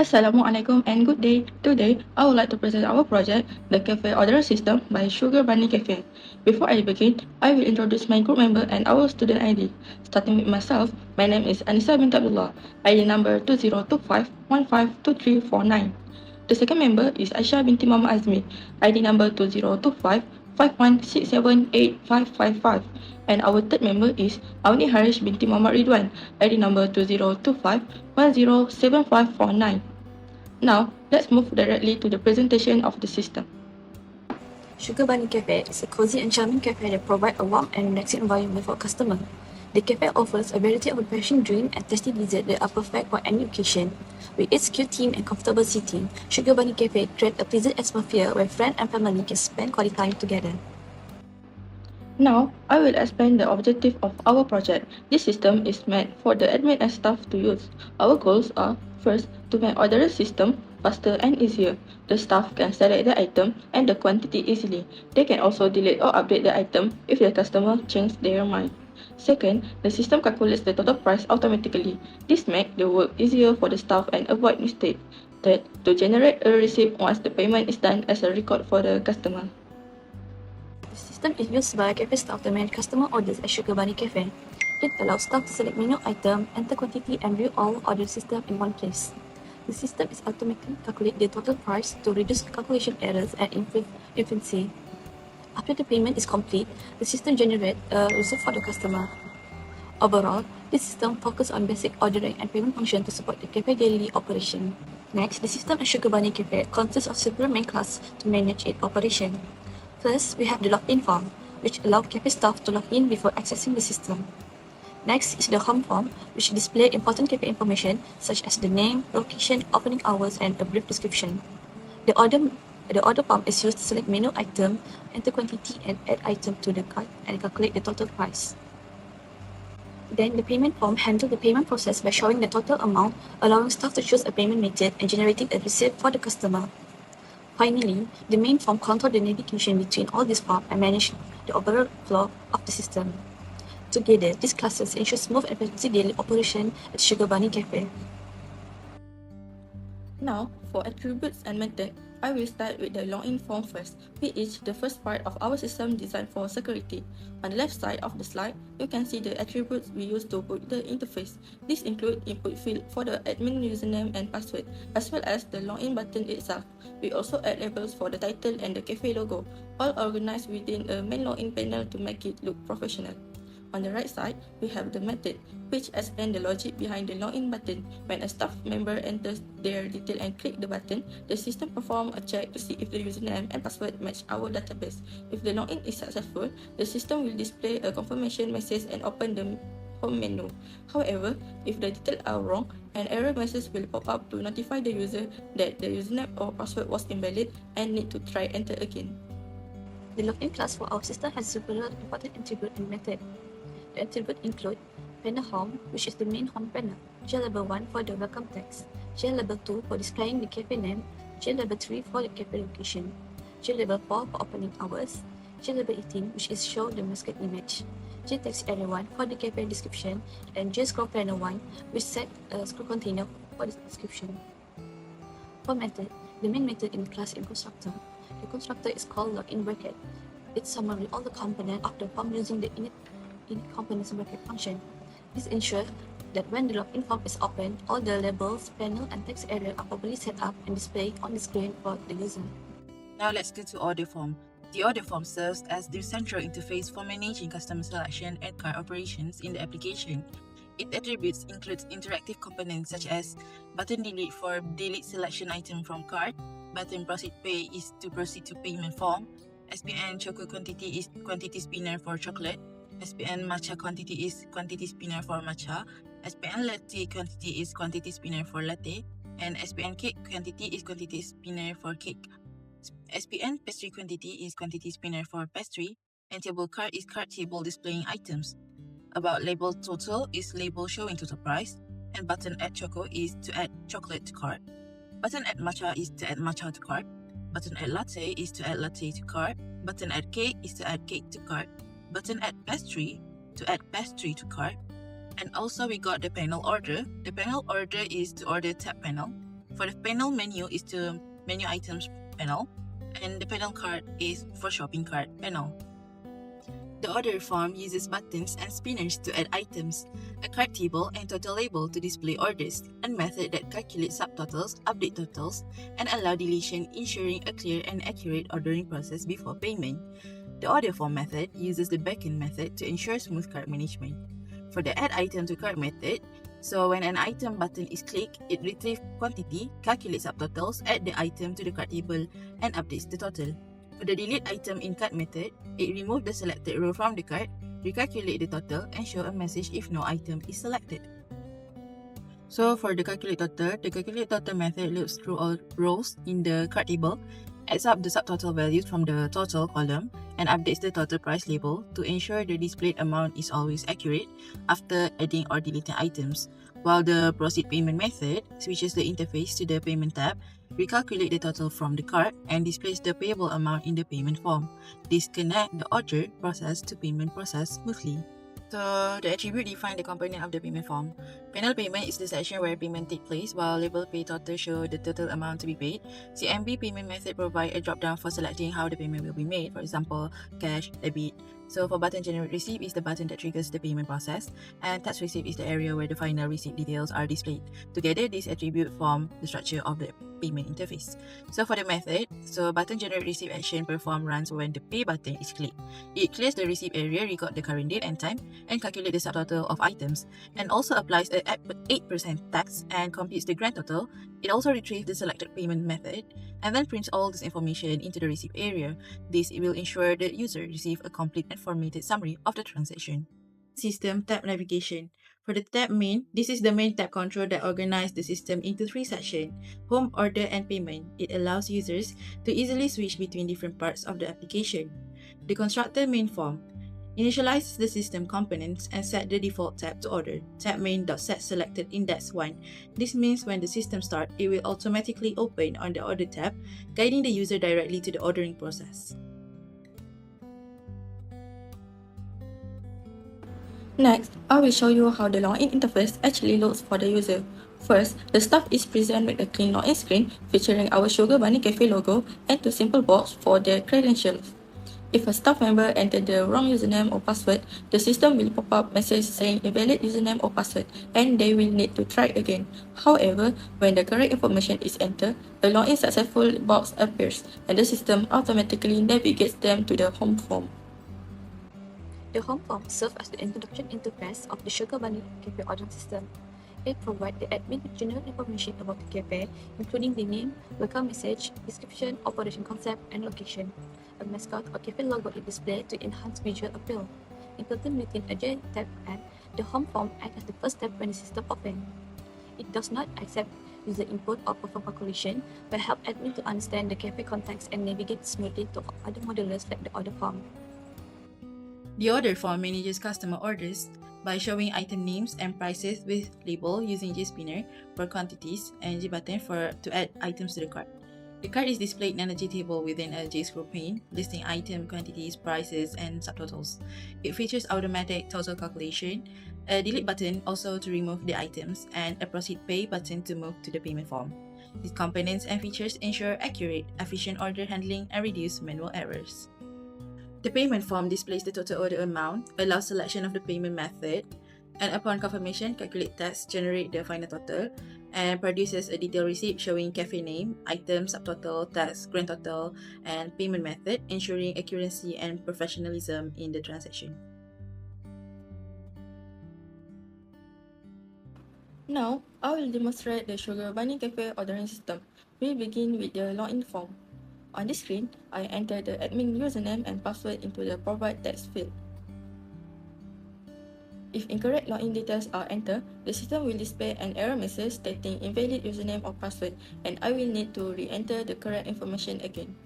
Assalamualaikum and good day. Today, I would like to present our project, the Cafe Order System by Sugar Bunny Cafe. Before I begin, I will introduce my group member and our student ID. Starting with myself, my name is Anissa bint Abdullah, ID number 2025152349. The second member is Aisha binti Muhammad Azmi, ID number 202551678555. And our third member is Awni Harish binti Muhammad Ridwan, ID number 2025107549. Now, let's move directly to the presentation of the system. Sugar Bunny Cafe is a cozy and charming cafe that provides a warm and relaxing environment for customers. The cafe offers a variety of refreshing drinks and tasty desserts that are perfect for any occasion. With its cute theme and comfortable seating, Sugar Bunny Cafe creates a pleasant atmosphere where friends and family can spend quality time together. Now, I will explain the objective of our project. This system is meant for the admin and staff to use. Our goals are, first, to make ordering system faster and easier. The staff can select the item and the quantity easily. They can also delete or update the item if the customer changes their mind. Second, the system calculates the total price automatically. This makes the work easier for the staff and avoid mistakes. Third, to generate a receipt once the payment is done as a record for the customer. The system is used by cafe staff to manage customer orders at Sugar Bunny Cafe. It allows staff to select menu item, enter quantity, and view all order system in one place. The system is automatically calculate the total price to reduce calculation errors and improve efficiency. After the payment is complete, the system generates a receipt for the customer. Overall, this system focuses on basic ordering and payment function to support the cafe daily operation. Next, the system at Sugar Bunny Cafe consists of several main classes to manage its operation. First, we have the login form, which allows cafe staff to log in before accessing the system. Next is the home form, which displays important cafe information such as the name, location, opening hours, and a brief description. The order form is used to select menu item, enter quantity, and add item to the cart and calculate the total price. Then the payment form handles the payment process by showing the total amount, allowing staff to choose a payment method and generating a receipt for the customer. Finally, the main form controls the navigation between all these forms and manages the overall flow of the system. Together, these classes ensure smooth and effective daily operation at Sugar Bunny Cafe. Now, for attributes and method, I will start with the login form first, which is the first part of our system designed for security. On the left side of the slide, you can see the attributes we use to boot the interface. These include input field for the admin username and password, as well as the login button itself. We also add labels for the title and the cafe logo, all organized within a main login panel to make it look professional. On the right side, we have the method, which explains the logic behind the login button. When a staff member enters their detail and click the button, the system performs a check to see if the username and password match our database. If the login is successful, the system will display a confirmation message and open the home menu. However, if the details are wrong, an error message will pop up to notify the user that the username or password was invalid and need to try enter again. The login class for our system has several important attributes and methods. The attributes include panel home, which is the main home panel, GLabel 1 for the welcome text, GLabel 2 for displaying the cafe name, GLabel 3 for the cafe location, GLabel 4 for opening hours, GLabel 18 which is show the mascot image, GText area 1 for the cafe description, and GScroll panel 1 which set a scroll container for the description. For method, the main method in the class is constructor. The constructor is called login bracket. It summarizes all the components of the form using the init components bracket function. This ensures that when the login form is opened, all the labels, panel, and text area are properly set up and displayed on the screen for the user. Now let's go to order form. The order form serves as the central interface for managing customer selection and cart operations in the application. Its attributes include interactive components such as button delete for delete selection item from cart, button proceed pay is to proceed to payment form, SPN choco quantity is quantity spinner for chocolate, SPN matcha quantity is quantity spinner for matcha, SPN latte quantity is quantity spinner for latte, and SPN cake quantity is quantity spinner for cake. SPN pastry quantity is quantity spinner for pastry, and table card is card table displaying items. About label total is label showing total price, and button add choco is to add chocolate to cart. Button add matcha is to add matcha to cart. Button add latte is to add latte to cart. Button add cake is to add cake to cart. Button add pastry to add pastry to cart. And also we got the panel order. The panel order is to order tab panel. For the panel menu is the menu items panel, and the panel card is for shopping cart panel. The order form uses buttons and spinners to add items, a cart table and total label to display orders, and method that calculates subtotals, update totals, and allow deletion, ensuring a clear and accurate ordering process before payment. The order form method uses the backend method to ensure smooth cart management. For the add item to cart method, so when an item button is clicked, it retrieves quantity, calculates subtotals, adds the item to the cart table, and updates the total. For the delete item in cart method, it removes the selected row from the cart, recalculate the total, and show a message if no item is selected. So for the calculate total method loops through all rows in the cart table, adds up the subtotal values from the total column, and updates the total price label to ensure the displayed amount is always accurate after adding or deleting items, while the proceed payment method switches the interface to the payment tab, recalculate the total from the cart, and displays the payable amount in the payment form. This connects the order process to payment process smoothly. So the attribute define the component of the payment form. Panel payment is the section where payment takes place, while label pay total show the total amount to be paid. CMB payment method provide a drop-down for selecting how the payment will be made, for example, cash, debit. So for button generate receipt is the button that triggers the payment process, and tax receipt is the area where the final receipt details are displayed. Together, these attributes form the structure of the payment interface. So for the method, so button generate receipt action perform runs when the pay button is clicked. It clears the receipt area, record the current date and time, and calculate the subtotal of items, and also applies a 8% tax and computes the grand total. It also retrieves the selected payment method and then prints all this information into the receipt area. This will ensure the user receives a complete and formatted summary of the transaction. System tab navigation. For the tab main, this is the main tab control that organizes the system into three sections: home, order, and payment. It allows users to easily switch between different parts of the application. The constructor main form initializes the system components and set the default tab to order. Tab main.set selected index 1. This means when the system starts, it will automatically open on the order tab, guiding the user directly to the ordering process. Next, I will show you how the login interface actually looks for the user. First, the staff is presented with a clean login screen featuring our Sugar Bunny Cafe logo and two simple boxes for their credentials. If a staff member entered the wrong username or password, the system will pop up message saying invalid username or password and they will need to try again. However, when the correct information is entered, a login successful box appears and the system automatically navigates them to the home form. The home form serves as the introduction interface of the Sugar Bunny Cafe ordering system. It provides the admin with general information about the cafe, including the name, welcome message, description, operation concept, and location. A mascot or cafe logo is displayed to enhance visual appeal. Included within a giant tab, and the home form acts as the first step when the system opens. It does not accept user input or perform calculation, but help admin to understand the cafe context and navigate smoothly to other modulars like the order form. The order form manages customer orders by showing item names and prices with label using GSpinner for quantities and GButton to add items to the cart. The cart is displayed in a table within a JScroll pane, listing item quantities, prices, and subtotals. It features automatic total calculation, a delete button also to remove the items, and a proceed pay button to move to the payment form. These components and features ensure accurate, efficient order handling and reduce manual errors. The payment form displays the total order amount, allows selection of the payment method, and upon confirmation, calculate tax, generate the final total, and produces a detailed receipt showing cafe name, item, subtotal, tax, grand total, and payment method, ensuring accuracy and professionalism in the transaction. Now, I will demonstrate the Sugar Bunny Cafe ordering system. We begin with the login form. On this screen, I enter the admin username and password into the provide text field. If incorrect login details are entered, the system will display an error message stating invalid username or password, and I will need to re-enter the correct information again.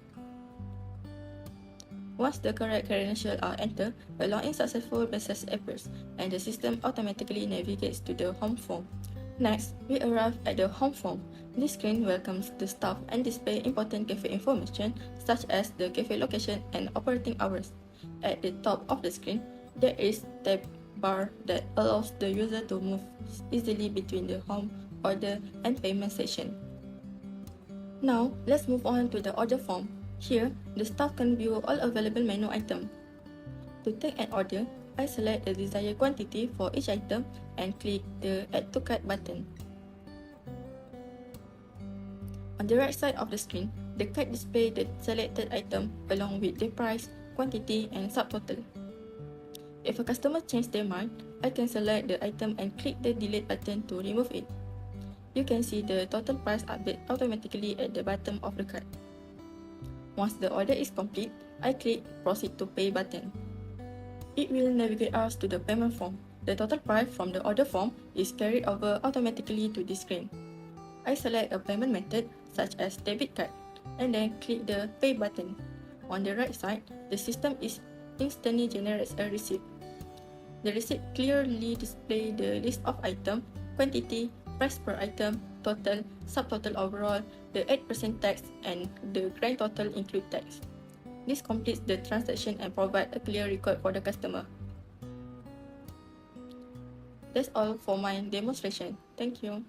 Once the correct credentials are entered, a login successful message appears, and the system automatically navigates to the home form. Next, we arrive at the home form. This screen welcomes the staff and displays important cafe information such as the cafe location and operating hours. At the top of the screen, there is a tab bar that allows the user to move easily between the home, order, and payment section. Now, let's move on to the order form. Here, the staff can view all available menu items. To take an order, I select the desired quantity for each item and click the Add to Cart button. On the right side of the screen, the cart displays the selected item along with the price, quantity, and subtotal. If a customer changes their mind, I can select the item and click the Delete button to remove it. You can see the total price update automatically at the bottom of the cart. Once the order is complete, I click Proceed to Pay button. It will navigate us to the payment form. The total price from the order form is carried over automatically to this screen. I select a payment method such as debit card and then click the Pay button. On the right side, the system instantly generates a receipt. The receipt clearly displays the list of items, quantity, price per item, total, subtotal overall, the 8% tax, and the grand total include tax. This completes the transaction and provides a clear record for the customer. That's all for my demonstration. Thank you.